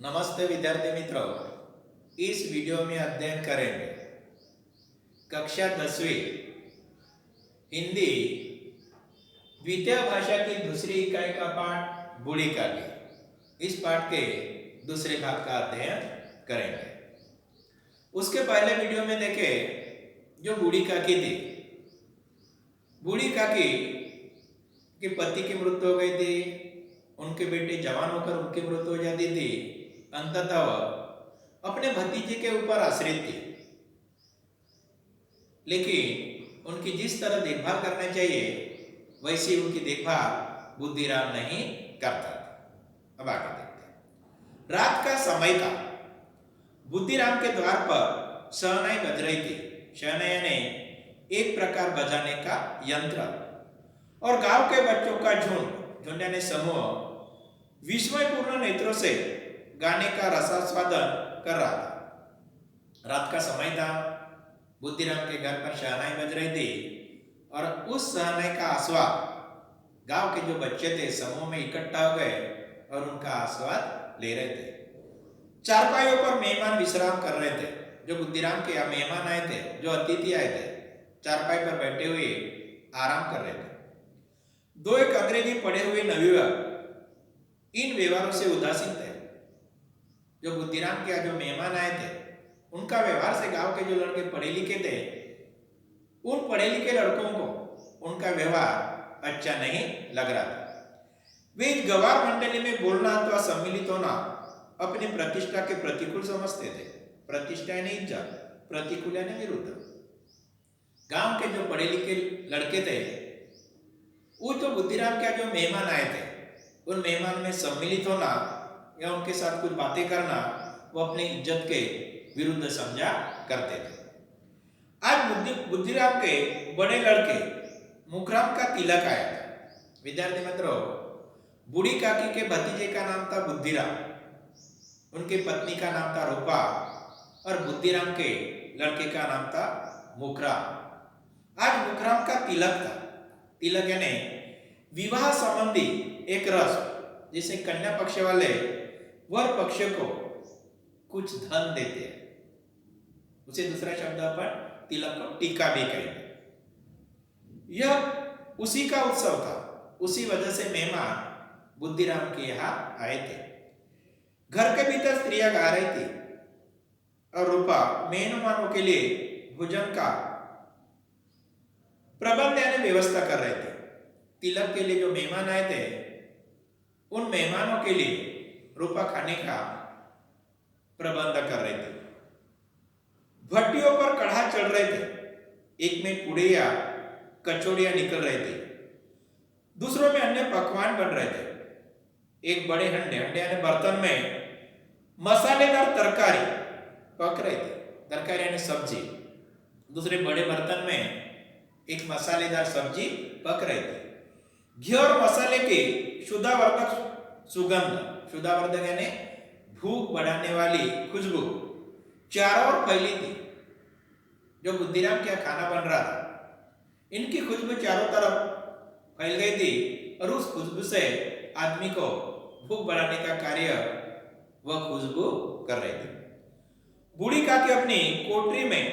नमस्ते विद्यार्थी मित्रों। इस वीडियो में अध्ययन करेंगे कक्षा 10वीं हिंदी द्वितीय भाषा की दूसरी इकाई का पाठ बूढ़ी काकी। इस पाठ के दूसरे भाग का अध्ययन करेंगे। उसके पहले वीडियो में देखें जो बूढ़ी काकी थी। बूढ़ी काकी के पति की मृत्यु हो गई थी, उनके बेटे जवान होकर उनकी मृत्यु हो जाती थी। अंततः वह अपने भतीजे के ऊपर आश्रित थी, लेकिन उनकी जिस तरह देखभाल करना चाहिए वैसी उनकी देखभाल बुद्धिराम नहीं करता था। अब आगे देखते हैं। रात का समय था। बुद्धिराम के द्वार पर शहनाई बज रही थी। शहनाई यानी एक प्रकार बजाने का यंत्र। और गांव के बच्चों का झुंड यानी समूह विस्मयपूर्ण नेत्रों से गाने का रसास्वादन कर रहा था। रात का समय था। बुद्धिराम के घर पर शहनाई बज रही थी और उस शहनाई का आस्वाद गांव के जो बच्चे थे समूह में इकट्ठा हो गए और उनका आस्वाद ले रहे थे। चारपाइयों पर मेहमान विश्राम कर रहे थे। जो बुद्धिराम के यहाँ मेहमान आए थे, जो अतिथि आए थे, चारपाई पर बैठे हुए आराम कर रहे थे। दो एक अंग्रेजी पढ़े हुए नवयुवक इन व्यवहारों से उदासीन थे। जो बुद्धिराम के यहाँ जो मेहमान आए थे उनका व्यवहार से गांव के जो लड़के पढ़े लिखे थे, उन पढ़े लिखे लड़कों को उनका व्यवहार अच्छा नहीं लग रहा था। वे इस गवार मंडली में बोलना अथवा सम्मिलित होना अपनी प्रतिष्ठा के प्रतिकूल समझते थे। प्रतिष्ठा यानी इज्जत, प्रतिकूल यानी विरुद्ध। गांव के जो पढ़े लिखे लड़के थे वो तो बुद्धिराम के जो मेहमान आए थे उन मेहमान में सम्मिलित होना या उनके साथ कुछ बातें करना वो अपनी इज्जत के विरुद्ध समझा करते थे। आज बुद्धिराम के बड़े लड़के मुखराम का तिलक आया था। विद्यार्थी मित्रों, बूढ़ी काकी के भतीजे का नाम था बुद्धिराम, उनकी पत्नी का नाम था रूपा और बुद्धिराम के लड़के का नाम था मुखराम। आज मुखराम का तिलक था। तिलक यानी विवाह संबंधी एक रस्म जिसे कन्या पक्ष वाले वर पक्ष को कुछ धन देते हैं, उसे दूसरा शब्द पर तिलक को टीका भी कहेंगे। यह उसी का उत्सव था। उसी वजह से मेहमान बुद्धिराम के यहाँ आए थे। घर के भीतर स्त्रियां गा रही थी और रूपा मेहमानों के लिए भोजन का प्रबंध यानी व्यवस्था कर रहे थे। तिलक के लिए जो मेहमान आए थे उन मेहमानों के लिए रूपा खाने का प्रबंध कर रहे थे। भट्टियों पर कढ़ा चढ़ रहे थे। एक में पुड़िया कचौड़ियां निकल रहे थे, दूसरों में अन्य पकवान बन रहे थे। एक बड़े हंडे यानी बर्तन में मसालेदार तरकारी पक रहे थे। तरकारी यानी सब्जी। दूसरे बड़े बर्तन में एक मसालेदार सब्जी पक रही थी। घी और मसाले की शुद्धावर्धक सुगंध, शुद्धावर्धक यानी भूख बढ़ाने वाली खुशबू चारों ओर फैली थी। जो बुद्धिराम का खाना बन रहा था, इनकी खुशबू चारों तरफ फैल गई थी और उस खुशबू से आदमी को भूख बढ़ाने का कार्य वह खुशबू कर रही थी। बूढ़ी काकी अपनी कोठरी में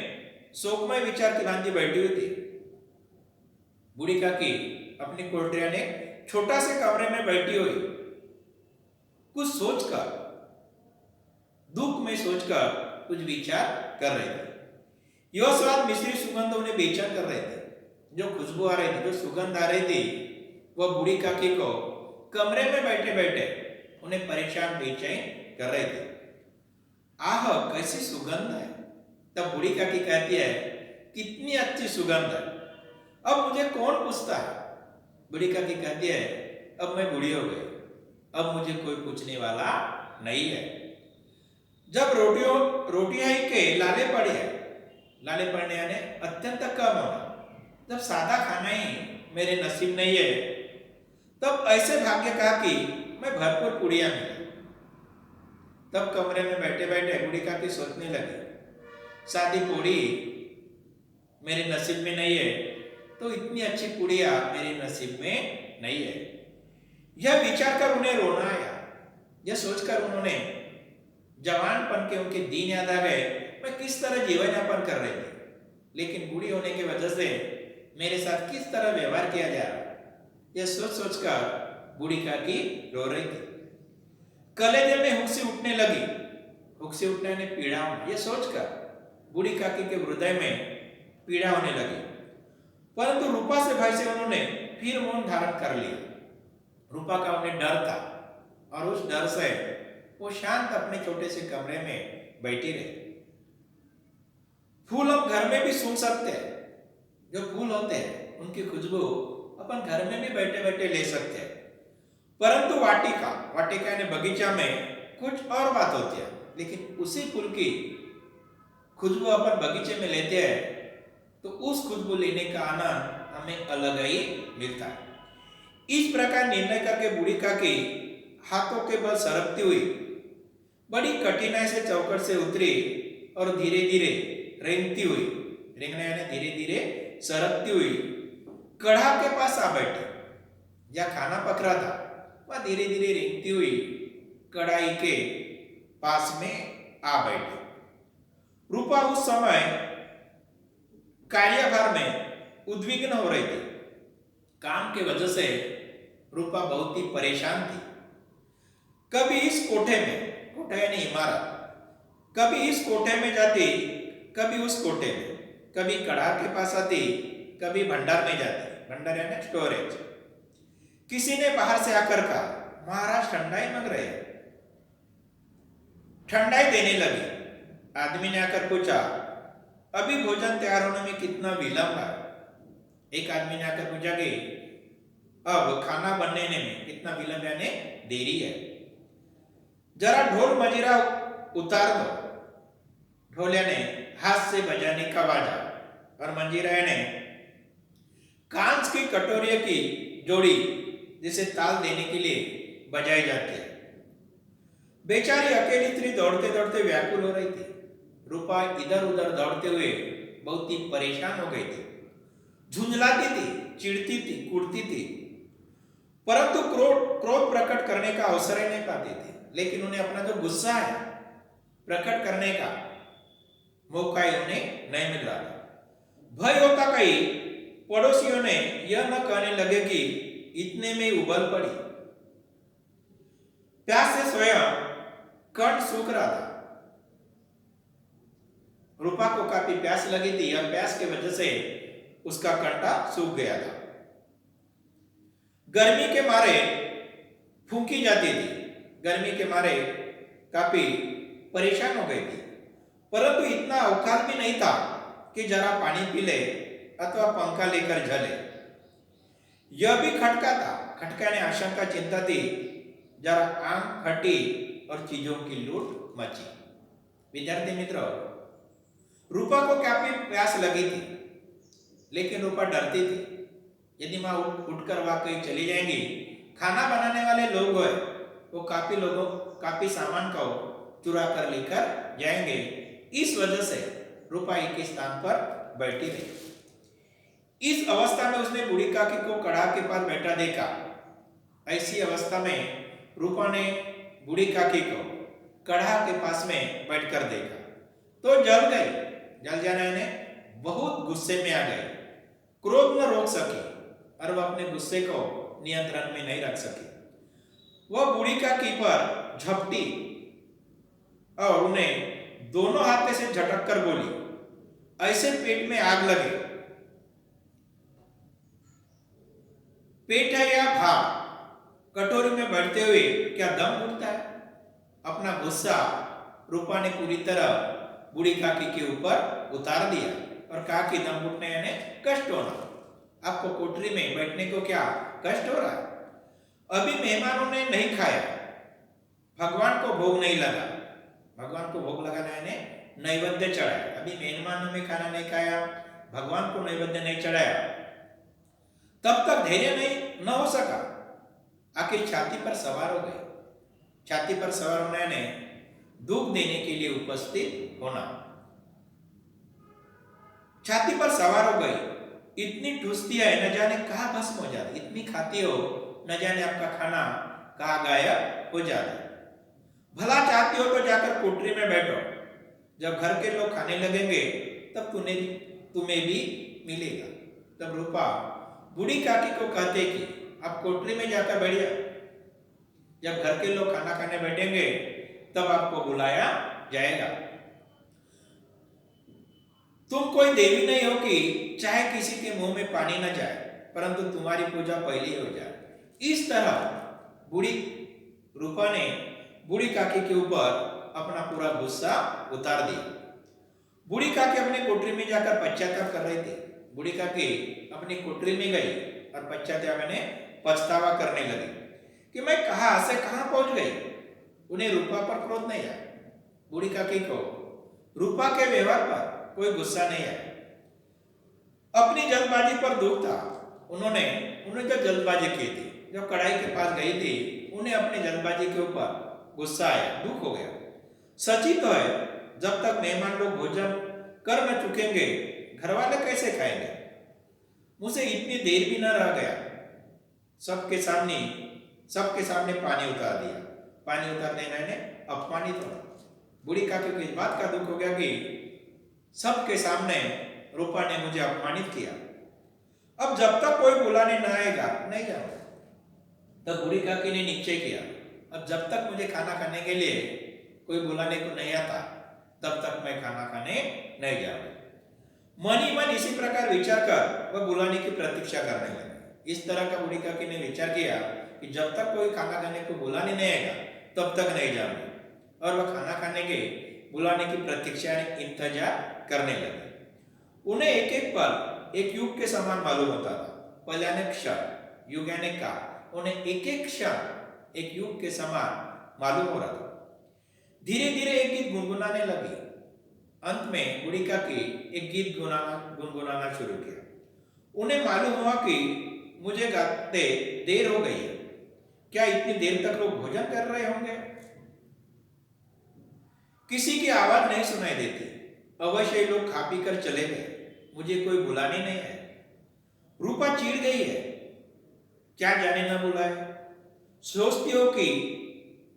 शोकमय विचार की भांति बैठी हुई थी। बूढ़ी काकी अपनी कोठरी यानी छोटा से कमरे में बैठी हुई कुछ सोचकर, दुख में सोचकर कुछ विचार कर रहे थे। यह स्वाद मिश्रित सुगंध उन्हें बेचैन कर रहे थे। जो खुशबू आ रही थी, जो सुगंध आ रही थी, वह बूढ़ी काकी को कमरे में बैठे बैठे उन्हें परेशान बेचैन कर रहे थे। आह, कैसी सुगंध है। तब बूढ़ी काकी कहती है, कितनी अच्छी सुगंध है, अब मुझे कौन पूछता है। बूढ़ी काकी कहती है, अब मैं बूढ़ी हो गई, अब मुझे कोई पूछने वाला नहीं है। जब रोटियां ही के लाले पड़ने यानी अत्यंत कम होना, जब सादा खाना ही मेरे नसीब नहीं है, तब ऐसे भाग्य का कि मैं भरपूर पूड़ियां मिली। तब कमरे में बैठे बैठे बूढ़ी काकी सोचने लगी, सादी पूड़ी मेरे नसीब में नहीं है, तो इतनी अच्छी पूड़ियां मेरे नसीब में नहीं है। यह विचार कर उन्हें रोना आया। यह सोचकर उन्होंने जवानपन के उनके दिन याद आ गए, मैं किस तरह जीवन यापन कर रही थी, लेकिन बूढ़ी होने की वजह से मेरे साथ किस तरह व्यवहार किया जा रहा, यह सोच सोचकर बूढ़ी काकी रो रही थी। कलेजे में हुक्सी उठने लगी, हुक्सी उठने ने पीड़ा होना, यह सोचकर बूढ़ी काकी के हृदय में पीड़ा होने लगी। परंतु रूपा से भाई से उन्होंने फिर मौन धारण कर लिया। रूपा का उन्हें डर था और उस डर से वो शांत अपने छोटे से कमरे में बैठी रही। फूल हम घर में भी सूंघ सकते हैं, जो फूल होते हैं उनकी खुशबू अपन घर में भी बैठे बैठे ले सकते हैं, परंतु वाटिका ने बगीचा में कुछ और बात होती है। लेकिन उसी फूल की खुशबू अपन बगीचे में लेते हैं तो उस खुशबू लेने का आनंद हमें अलग ही मिलता है। इस प्रकार निर्णय करके बूढ़ी काकी हाथों के बल सरकती हुई बड़ी कठिनाई से चौखट से उतरी और धीरे धीरे रेंगती हुई, रेंगना यानी धीरे धीरे सरकती हुई कढ़ा के पास आ बैठी। जहाँ खाना पक रहा था वह धीरे धीरे रेंगती हुई कढ़ाई के पास में आ बैठी। रूपा उस समय कार्यभार में उद्विग्न हो रही थी। काम के वजह से रूपा बहुत ही परेशान थी। कभी इस कोठे में, कोठा यानी इमारत, कभी इस कोठे में जाती, कभी उस कोठे में, कभी कढ़ा के पास आती, कभी भंडार में जाती। भंडार यानी स्टोरेज। किसी ने बाहर से आकर कहा, महाराज ठंडाई मांग रहे हैं। ठंडाई देने लगी। आदमी ने आकर पूछा, अभी भोजन तैयार होने में कितना विलंब है। एक आदमी ने आकर पूछा कि अब खाना बनने में कितना विलंब यानी देरी है। जरा ढोल मजीरा उतार दो। ढोल यानी हाथ से बजाने का बाजा, और मंजीरा यानी कांच की कटोरियों की जोड़ी जिसे ताल देने के लिए बजाई जाती है। बेचारी अकेली स्त्री दौड़ते दौड़ते व्याकुल हो रही थी। रूपा इधर उधर दौड़ते हुए बहुत ही परेशान हो गई थी। झुंझलाती थी, चिढ़ती थी, कूदती थी, परंतु क्रोध प्रकट करने का अवसर ही नहीं पाती थी। लेकिन उन्हें अपना जो गुस्सा है प्रकट करने का मौका ही उन्हें नहीं मिल रहा था। भय होता कहीं पड़ोसियों ने यह न कहने लगे कि इतने में उबल पड़ी। प्यास से स्वयं कंठ सूख रहा था। रूपा को काफी प्यास लगी थी और प्यास की वजह से उसका कंठा सूख गया था। गर्मी के मारे फूंकी जाती थी, गर्मी के मारे काफी परेशान हो गई थी, परंतु इतना अवकाश भी नहीं था कि जरा पानी पी ले अथवा पंखा लेकर झले। यह भी खटका था, खटका ने आशंका चिंता थी, जरा आंख फटी और चीजों की लूट मची। विद्यार्थी मित्रों, रूपा को काफी प्यास लगी थी, लेकिन रूपा डरती थी। यदि माँ उठकर वहां कहीं चली जाएंगी, खाना बनाने वाले लोग हैं वो काफी सामान को चुरा कर लेकर जाएंगे। इस वजह से रूपा एक ही स्थान पर बैठी रही। इस अवस्था में उसने बूढ़ी काकी को कढ़ा के पास बैठा देखा। ऐसी अवस्था में रूपा ने बूढ़ी काकी को कढ़ा के पास में बैठकर देखा तो जल गई। जल जाने ने बहुत गुस्से में आ गई, क्रोध न रोक सकी और वह अपने गुस्से को नियंत्रण में नहीं रख सकी। वह बूढ़ी काकी पर झपटी और उन्हें दोनों हाथ से झटक कर बोली, ऐसे पेट में आग लगे। पेट है या भाव, कटोरी में बैठते हुए क्या दम उठता है। अपना गुस्सा रूपा ने पूरी तरह बूढ़ी काकी के ऊपर उतार दिया और कहा कि दम घुटने यानी कष्ट होना। आपको कोठरी में बैठने को क्या कष्ट हो रहा है? अभी मेहमानों ने नहीं खाया, भगवान को भोग नहीं लगा। भगवान को भोग लगाना यानी नैवेद्य चढ़ाया। अभी मेहमानों में खाना नहीं खाया, भगवान को नैवेद्य नहीं चढ़ाया, तब तक धैर्य नहीं न हो सका। आखिर छाती पर सवार हो गए। छाती पर सवार होने ने दुख देने के लिए उपस्थित होना। छाती पर सवार हो गई। इतनी ठूसती है न जाने कहाँ भस्म हो जाती, इतनी खाती हो न जाने आपका खाना कहाँ गायब हो जाता। भला चाहती हो तो जाकर कोठरी में बैठो, जब घर के लोग खाने लगेंगे तब तुम्हें भी मिलेगा। तब रूपा बूढ़ी काकी को कहते कि आप कोठरी में जाकर बैठ जाओ, जब घर के लोग खाना खाने बैठेंगे तब आपको बुलाया जाएगा। तुम कोई देवी नहीं हो कि चाहे किसी के मुंह में पानी न जाए, परंतु तुम्हारी पूजा पहले हो जाए। इस तरह बूढ़ी रूपा ने बूढ़ी काकी के ऊपर अपना पूरा गुस्सा उतार दिया। बूढ़ी काकी अपनी कोठरी में जाकर पश्चाताप कर रही थी। बूढ़ी काकी अपनी कोठरी में गई और पछतावा करने लगी कि मैं कहां से कहां पहुंच गई। उन्हें रूपा पर क्रोध नहीं आया। बूढ़ी काकी को रूपा के व्यवहार पर कोई गुस्सा नहीं आया, अपनी जल्दबाजी पर दुख था। उन्होंने जो जल्दबाजी की थी, जो कढ़ाई के पास गई थी, उन्हें अपनी जल्दबाजी के ऊपर गुस्सा आया, दुख हो गया। सच ही तो है, जब तक मेहमान लोग भोजन कर न चुकेंगे घर वाले कैसे खाएंगे। मुझे इतनी देर भी न रह गया, सबके सामने पानी उतार दिया। पानी उतार देना ने अपमानित हो। बूढ़ी काकी को इस बात का दुख हो गया कि सबके सामने रूपा ने मुझे अपमानित किया। अब जब तक कोई बुलाने ना आएगा नहीं जाऊंगा। तब बूढ़ी काकी ने निश्चय किया, अब जब तक मुझे खाना खाने के लिए कोई बुलाने को नहीं आता तब तक मैं खाना खाने नहीं जाऊंगा। मन ही मन इसी प्रकार विचार कर वह बुलाने की प्रतीक्षा करने लगे। इस तरह का बूढ़ी काकी ने विचार किया कि जब तक कोई खाना खाने को बुलाने नहीं आएगा तब तक नहीं जाऊंगा, और वह खाना खाने के बुलाने की प्रतीक्षा इंतजार करने लगे। उन्हें एक एक पल एक युग के समान मालूम होता था। पल यानी क्षण, युग यानी काल। उन्हें एक एक क्षण एक युग के समान मालूम हो रहा था। धीरे धीरे एक गीत गुनगुनाने लगी। अंत में बूढ़ी काकी एक गीत गुनगुनाना शुरू किया। उन्हें मालूम हुआ कि मुझे गाते देर हो गई है। क्या इतनी देर तक लोग भोजन कर रहे होंगे? किसी की आवाज नहीं सुनाई देती। अवश्य लोग खा पी कर चले गए, मुझे कोई बुलाने नहीं है। रूपा चिढ़ गई है, क्या जाने न बुलाए। सोचती हो कि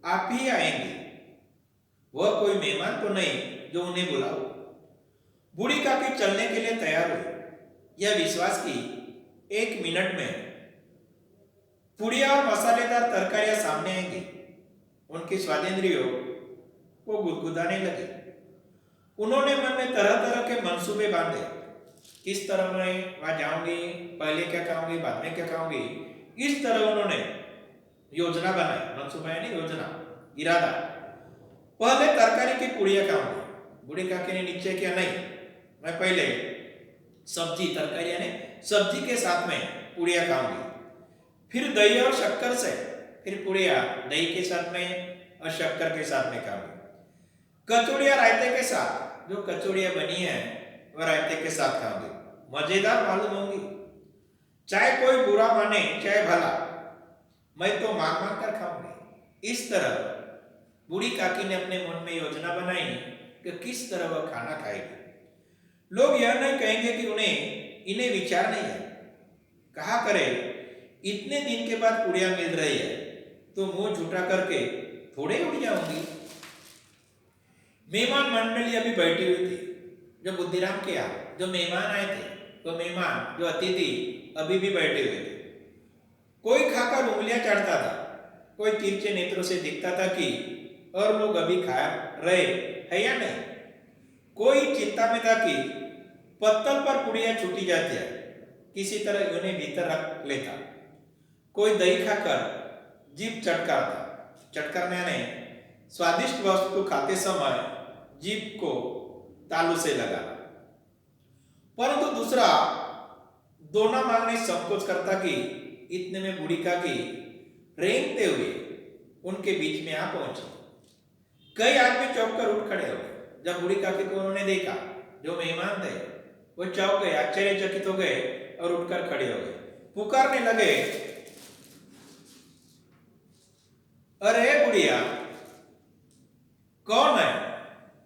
आप ही आएंगे, वह कोई मेहमान तो नहीं जो उन्हें बुलाओ। बूढ़ी काकी चलने के लिए तैयार हुई। यह विश्वास की 1 मिनट में पुड़िया और मसालेदार तरकारियां सामने आएंगी। उनकी स्वादेंद्रियों को गुदगुदाने लगे। उन्होंने मन में तरह तरह के मंसूबे बांधे। किस तरह मैं वहां जाऊंगी, पहले क्या खाऊंगी, बाद में क्या खाऊंगी। इस तरह उन्होंने योजना बनाई। मंसूबा यानी योजना, इरादा। पहले तरकारी की पुड़िया खाऊंगी। बूढ़ी काकी ने निश्चय किया, नहीं, मैं पहले सब्जी, तरकारी यानी सब्जी के साथ में पुड़िया खाऊंगी, फिर दही और शक्कर से, फिर पुड़िया दही के साथ में और शक्कर के साथ में खाऊंगी। कचौड़ियां रायते के साथ, जो कचौड़ियां बनी है वह रायते के साथ खाऊंगी, मजेदार मालूम होंगी। चाहे कोई बुरा माने चाहे भला, मैं तो मांग मांग कर खाऊंगी। इस तरह बूढ़ी काकी ने अपने मन में योजना बनाई कि किस तरह वह खाना खाएगी। लोग यह नहीं कहेंगे कि इन्हें विचार नहीं है। कहा करे, इतने दिन के बाद पुड़िया मिल रही है तो मुंह झूठा करके थोड़े उड़ जाऊंगी। मेहमान मंडली अभी बैठी हुई थी। जो बुद्धिराम के यहाँ जो मेहमान आए थे, तो मेहमान जो अतिथि अभी भी बैठे हुए थे। कोई खाकर उंगलियां चढ़ता था, कोई तिरछे नेत्रों से दिखता था कि और लोग अभी खा रहे है या नहीं। कोई चिंता में था कि पत्तल पर पुड़िया छूटी जाती है, किसी तरह उन्हें भीतर रख लेता। कोई दही खाकर जीभ चटकारने ने स्वादिष्ट वस्तु खाते समय जीभ को तालू से लगा, परंतु दूसरा दोना मांगने संकोच करता कि इतने में बूढ़ी काकी रेंगते हुए उनके बीच में आ पहुंची। कई आदमी चौंक कर उठ खड़े हो गए। जब बूढ़ी काकी को उन्होंने देखा, जो मेहमान थे वो चौंक गए, आश्चर्यचकित हो गए और उठकर खड़े हो गए। पुकारने लगे, अरे बुढ़िया, कौन है?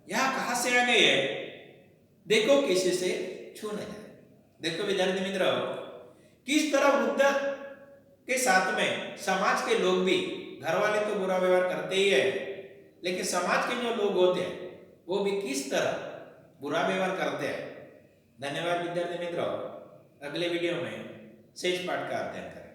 यहां कहां से आ गई है? देखो किसी से छू न जाए। देखो विद्यार्थी मित्रों, किस तरह वृद्ध के साथ में समाज के लोग भी, घर वाले तो बुरा व्यवहार करते ही है, लेकिन समाज के जो लोग होते हैं वो भी किस तरह बुरा व्यवहार करते हैं। धन्यवाद विद्यार्थी मित्रों, अगले वीडियो में शेष पाठ का अध्ययन करें।